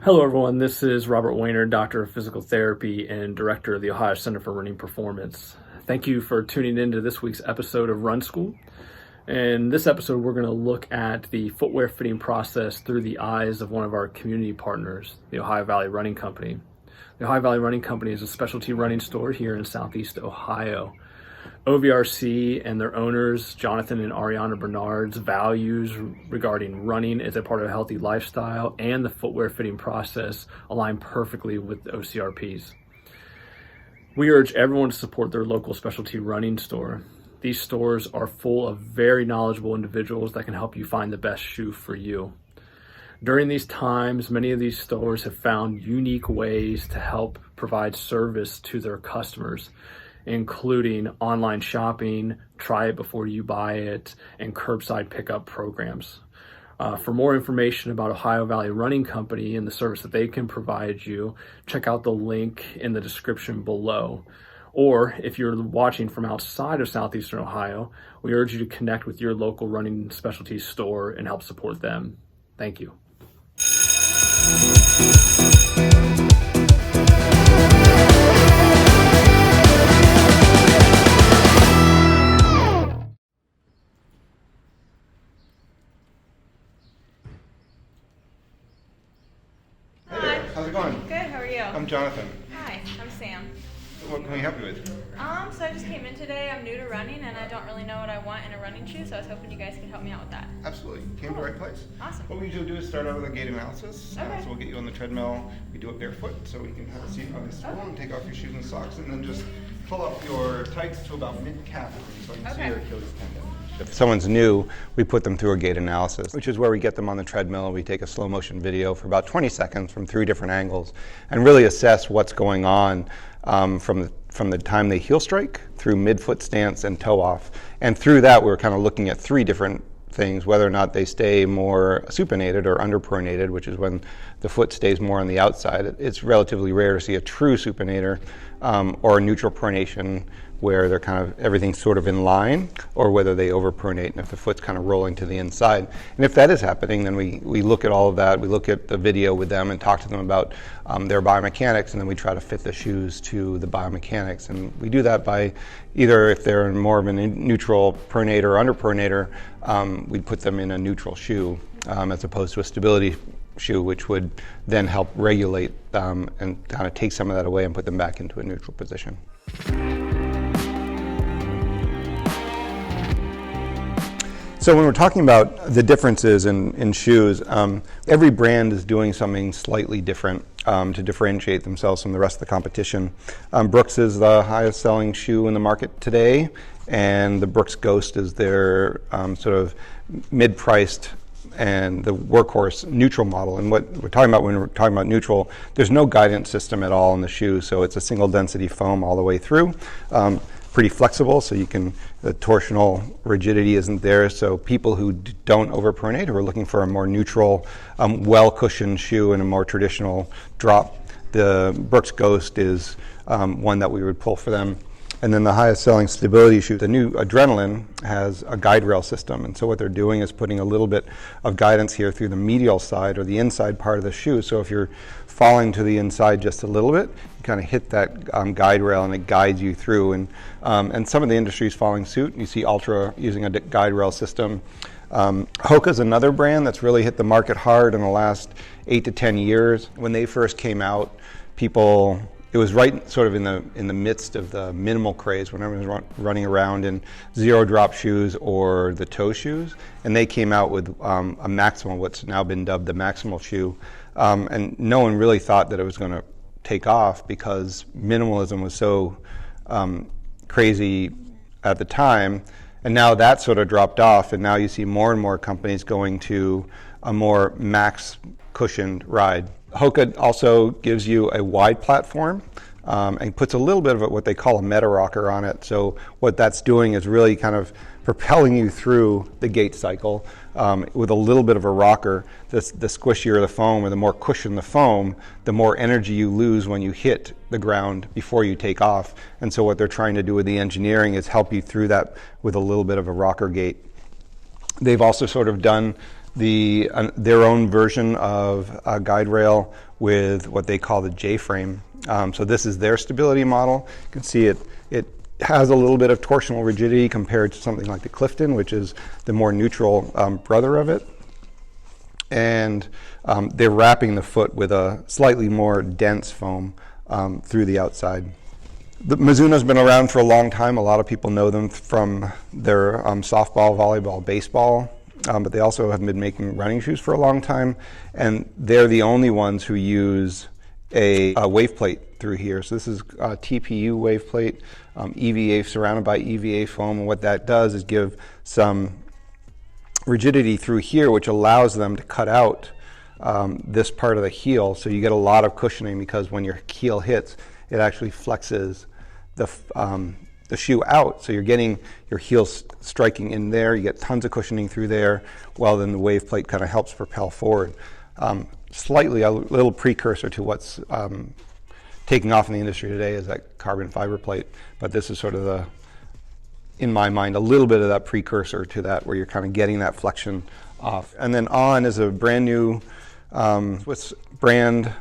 Hello, everyone. This is Robert Weiner, Doctor of Physical Therapy and Director of the Ohio Center for Running Performance. Thank you for tuning in to this week's episode of Run School. In this episode, we're going to look at the footwear fitting process through the eyes of one of our community partners, the Ohio Valley Running Company. The Ohio Valley Running Company is a specialty running store here in Southeast Ohio. OVRC and their owners, Jonathan and Ariana Bernard's values regarding running as a part of a healthy lifestyle and the footwear fitting process align perfectly with OCRP's. We urge everyone to support their local specialty running store. These stores are full of very knowledgeable individuals that can help you find the best shoe for you. During these times, many of these stores have found unique ways to help provide service to their customers, including online shopping, try it before you buy it, and curbside pickup programs. For more information about Ohio Valley Running Company and the service that they can provide you, check out the link in the description below. Or if you're watching from outside of Southeastern Ohio, we urge you to connect with your local running specialty store and help support them. Thank you. How's it going? Good, how are you? I'm Jonathan. Hi, I'm Sam. What can we help you with? So I just came in today. I'm new to running and I don't really know what I want in a running shoe, so I was hoping you guys could help me out with that. Absolutely. You came to the right place. Awesome. What we usually do is start out with a gait analysis. Okay. So we'll get you on the treadmill. We do it barefoot, so you can have a seat on the stool and take off your shoes and socks, and then just pull up your tights to about mid-calf, so you can see your Achilles tendon. If someone's new, we put them through a gait analysis, which is where we get them on the treadmill. We take a slow motion video for about 20 seconds from 3 different angles and really assess what's going on from the time they heel strike through midfoot stance and toe off. And through that, we're kind of looking at 3 different things, whether or not they stay more supinated or underpronated, which is when the foot stays more on the outside. It's relatively rare to see a true supinator or a neutral pronation where they're kind of everything's sort of in line, or whether they overpronate and if the foot's kind of rolling to the inside. And if that is happening, then we look at all of that. We look at the video with them and talk to them about their biomechanics, and then we try to fit the shoes to the biomechanics. And we do that by either, if they're more of a neutral pronator or underpronator, we put them in a neutral shoe as opposed to a stability shoe, which would then help regulate and kind of take some of that away and put them back into a neutral position. So when we're talking about the differences in shoes, every brand is doing something slightly different to differentiate themselves from the rest of the competition. Brooks is the highest selling shoe in the market today, and the Brooks Ghost is their sort of mid-priced and the workhorse neutral model. And what we're talking about when we're talking about neutral, there's no guidance system at all in the shoe, so it's a single density foam all the way through. Pretty flexible, so you can, the torsional rigidity isn't there, so people who don't overpronate or are looking for a more neutral, well-cushioned shoe and a more traditional drop, the Brooks Ghost is one that we would pull for them. And then the highest selling stability shoe, the new Adrenaline, has a guide rail system. And so what they're doing is putting a little bit of guidance here through the medial side or the inside part of the shoe. So if you're falling to the inside just a little bit, you kind of hit that guide rail and it guides you through. And some of the industry is following suit. You see Ultra using a guide rail system. Hoka is another brand that's really hit the market hard in the last 8 to 10 years. When they first came out, it was right sort of in the midst of the minimal craze when everyone was running around in zero drop shoes or the toe shoes, and they came out with a Maximal, what's now been dubbed the Maximal shoe, and no one really thought that it was going to take off because minimalism was so crazy at the time, and now that sort of dropped off, and now you see more and more companies going to a more max cushioned ride. Hoka also gives you a wide platform and puts a little bit of what they call a meta rocker on it. So what that's doing is really kind of propelling you through the gait cycle with a little bit of a rocker. The squishier the foam or the more cushion the foam, the more energy you lose when you hit the ground before you take off. And so what they're trying to do with the engineering is help you through that with a little bit of a rocker gait. They've also sort of done their own version of a guide rail with what they call the J-frame. So this is their stability model. You can see it has a little bit of torsional rigidity compared to something like the Clifton, which is the more neutral brother of it. And they're wrapping the foot with a slightly more dense foam through the outside. The Mizuno's been around for a long time. A lot of people know them from their softball, volleyball, baseball, but they also have been making running shoes for a long time, and they're the only ones who use a wave plate through here. So this is a TPU wave plate, EVA, surrounded by EVA foam, and what that does is give some rigidity through here, which allows them to cut out this part of the heel, so you get a lot of cushioning, because when your heel hits, it actually flexes the shoe out, so you're getting your heel striking in there. You get tons of cushioning through there, while then the wave plate kind of helps propel forward. Slightly a little precursor to what's taking off in the industry today is that carbon fiber plate, but this is sort of in my mind, a little bit of that precursor to that, where you're kind of getting that flexion off. And then On is a brand new Swiss brand,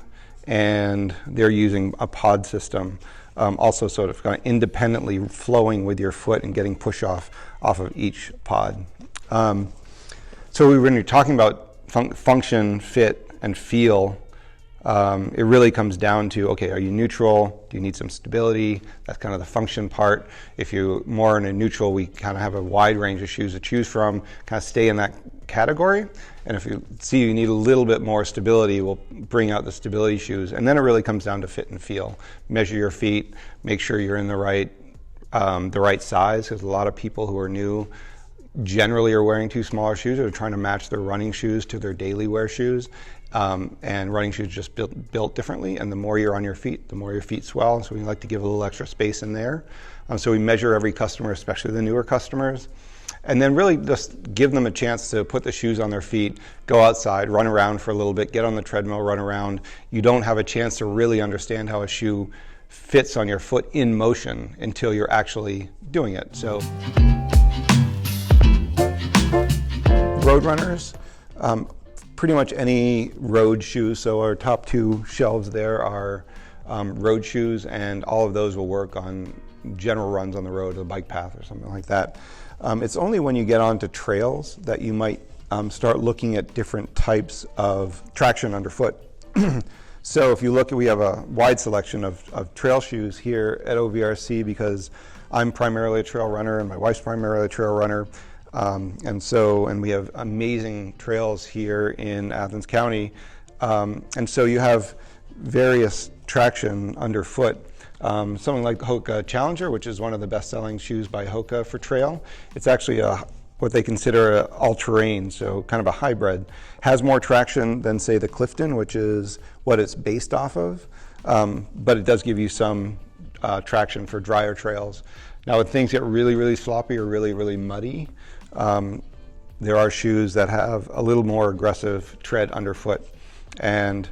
and they're using a pod system, also sort of kind of independently flowing with your foot and getting push off of each pod. So when you're talking about function, fit, and feel, it really comes down to, okay, are you neutral? Do you need some stability? That's kind of the function part. If you're more in a neutral, we kind of have a wide range of shoes to choose from, kind of stay in that category. And if you see you need a little bit more stability, we'll bring out the stability shoes. And then it really comes down to fit and feel. Measure your feet, make sure you're in the right size, because a lot of people who are new generally are wearing too smaller shoes, or trying to match their running shoes to their daily wear shoes. And running shoes just built differently, and the more you're on your feet, the more your feet swell, so we like to give a little extra space in there. So we measure every customer, especially the newer customers, and then really just give them a chance to put the shoes on their feet, go outside, run around for a little bit, get on the treadmill, run around. You don't have a chance to really understand how a shoe fits on your foot in motion until you're actually doing it. So road runners, pretty much any road shoes. So our top two shelves there are road shoes, and all of those will work on general runs on the road, a bike path or something like that. It's only when you get onto trails that you might start looking at different types of traction underfoot. So if you look, we have a wide selection of trail shoes here at OVRC, because I'm primarily a trail runner and my wife's primarily a trail runner. And we have amazing trails here in Athens County. And so you have various traction underfoot. Something like the Hoka Challenger, which is one of the best-selling shoes by Hoka for trail. It's actually what they consider an all-terrain, so kind of a hybrid. Has more traction than, say, the Clifton, which is what it's based off of, but it does give you some traction for drier trails. Now, when things get really, really sloppy or really, really muddy, there are shoes that have a little more aggressive tread underfoot, and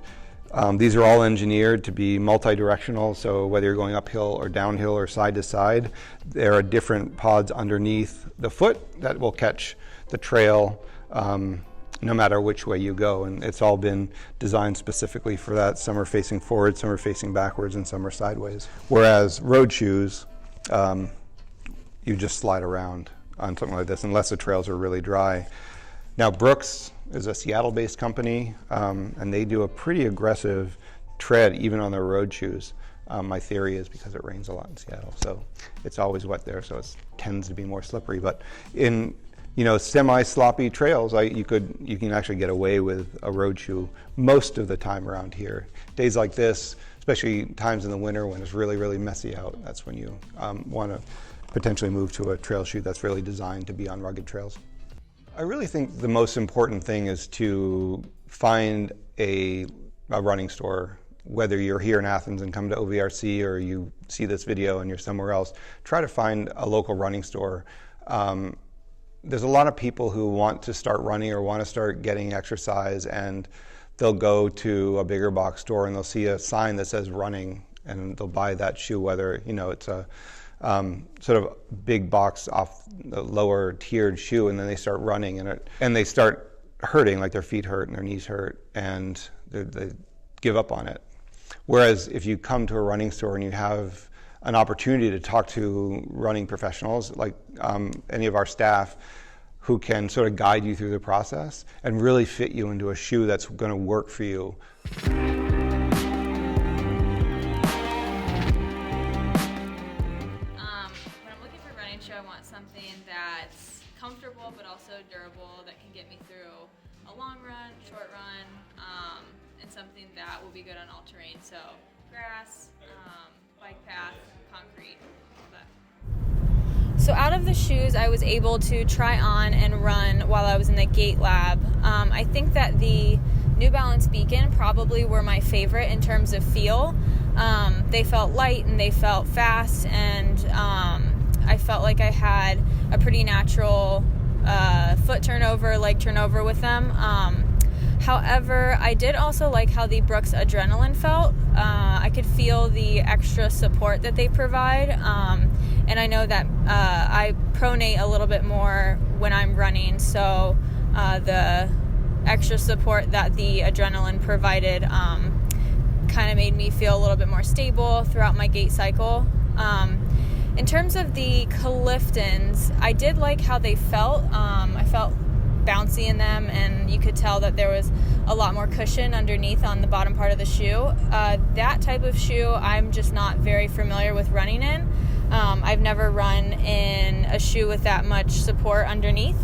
these are all engineered to be multi-directional, so whether you're going uphill or downhill or side to side, there are different pods underneath the foot that will catch the trail no matter which way you go, and it's all been designed specifically for that. Some are facing forward, some are facing backwards, and some are sideways. Whereas road shoes, you just slide around on something like this, unless the trails are really dry. Now, Brooks is a Seattle-based company, and they do a pretty aggressive tread even on their road shoes. My theory is because it rains a lot in Seattle, so it's always wet there, so it tends to be more slippery. But in semi-sloppy trails, you can actually get away with a road shoe most of the time around here. Days like this, especially times in the winter when it's really, really messy out, that's when you want to potentially move to a trail shoe that's really designed to be on rugged trails. I really think the most important thing is to find a running store, whether you're here in Athens and come to OVRC, or you see this video and you're somewhere else. Try to find a local running store. There's a lot of people who want to start running or want to start getting exercise, and they'll go to a bigger box store and they'll see a sign that says running, and they'll buy that shoe, whether it's a sort of big box off the lower tiered shoe, and then they start running, and they start hurting, like their feet hurt and their knees hurt, and they give up on it. Whereas if you come to a running store and you have an opportunity to talk to running professionals, like any of our staff, who can sort of guide you through the process and really fit you into a shoe that's going to work for you. When I'm looking for a running shoe, I want something that's comfortable but also durable, that can get me through a long run, short run, and something that will be good on all terrain. So grass, bike path, concrete, all that. So out of the shoes I was able to try on and run while I was in the gait lab, I think that the New Balance Beacon probably were my favorite in terms of feel. They felt light and they felt fast, and I felt like I had a pretty natural foot turnover, leg turnover with them. However, I did also like how the Brooks Adrenaline felt. I could feel the extra support that they provide, and I know that I pronate a little bit more when I'm running, so the extra support that the Adrenaline provided kind of made me feel a little bit more stable throughout my gait cycle. In terms of the Cliftons, I did like how they felt. I felt bouncy in them, and you could tell that there was a lot more cushion underneath on the bottom part of the shoe. That type of shoe I'm just not very familiar with running in. I've never run in a shoe with that much support underneath,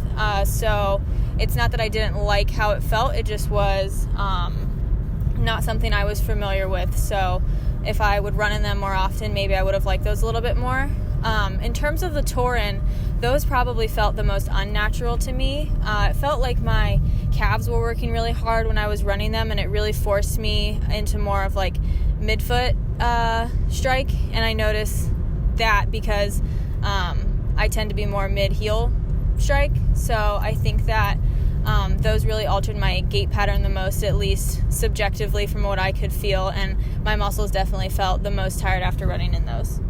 so it's not that I didn't like how it felt, it just was not something I was familiar with. So if I would run in them more often, maybe I would have liked those a little bit more. In terms of the Torin, those probably felt the most unnatural to me. It felt like my calves were working really hard when I was running them, and it really forced me into more of like midfoot strike, and I noticed that because I tend to be more mid-heel strike, so I think that those really altered my gait pattern the most, at least subjectively from what I could feel, and my muscles definitely felt the most tired after running in those.